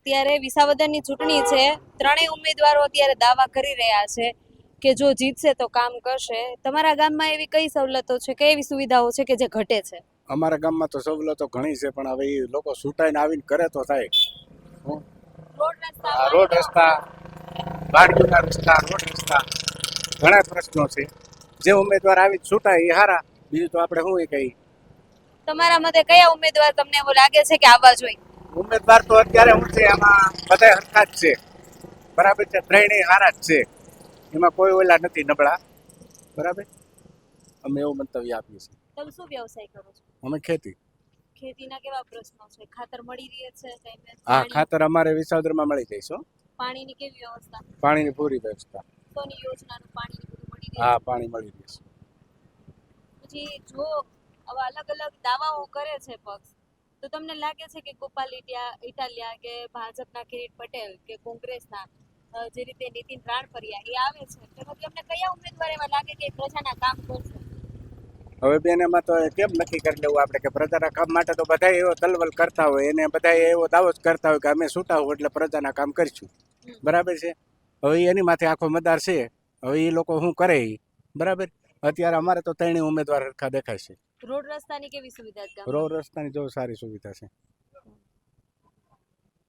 અત્યારે વિસાવદરની ચૂંટણી છે, ત્રણેય ઉમેદવારો અત્યારે દાવા કરી રહ્યા છે કે જો જીતશે તો કામ કરશે. તમારા ગામમાં એવી કઈ સવલતો છે, કઈ એવી સુવિધાઓ છે કે જે ઘટે છે? અમારા ગામમાં તો સવલતો ઘણી છે, પણ હવે એ લોકો છૂટાઈને આવીને કરે તો થાય. રોડ રસ્તા, બાળકીના રસ્તા, રોડ રસ્તા, ઘણા પ્રશ્નો છે. જે ઉમેદવાર આવી છૂટાય એ હારા, બીજું તો આપણે શું કહી. તમારા મતે કયા ઉમેદવાર તમને એવું લાગે છે કે આવવા જોઈએ? ઉમેદવાર તો અત્યારે શું છે, એમાં બધા હરખા જ છે, બરાબર છે, ત્રણેય હારા જ છે, એમાં કોઈ ઓલા નથી નબળા, બરાબર. અમે એવું મંતવ્ય આપીએ છીએ. તમે શું વ્યવસાય કરો છો? અમે ખેતી. ખેતીના કેવા પ્રશ્નો છે? ખાતર મળી રહે છે ટાઈમે? હા, ખાતર અમારે વિસાવદરમાં મળી જાય છે. પાણીની કેવી વ્યવસ્થા? પાણીની પૂરી વ્યવસ્થા. સોની યોજનાનું પાણી બધું મળી રહે? હા, પાણી મળી રહે છે. પછી જો આવા અલગ અલગ દાવાઓ કરે છે પક્ષ, તો તમને લાગે છે કે ગોપાલ ઇટાલિયા કે ભાજપના કિરીટ પટેલ કે કોંગ્રેસના જે રીતે નીતિન રાણપરિયા એ આવે છે, તેમાંથી તમને કયા ઉમેદવાર એવા લાગે કે પ્રજાના કામ કરશે? હવે બેન એમાં તો કેમ નક્કી કરી લેવું આપણે કે પ્રજાના કામ માટે તો બધા એવો તલવલ કરતા હોય, એને બધા એવો દાવો જ કરતા હોય કે અમે છૂટા હોય એટલે પ્રજાના કામ કરીશું, બરાબર છે. હવે એની માથે આખો મતદાર છે, હવે એ લોકો શું કરે બરાબર. અત્યારે અમારે તો ત્રણેય ઉમેદવાર હરખા દેખાય છે. રોડ રસ્તાની કેવી સુવિધા છે? રોડ રસ્તાની જો સારી સુવિધા છે.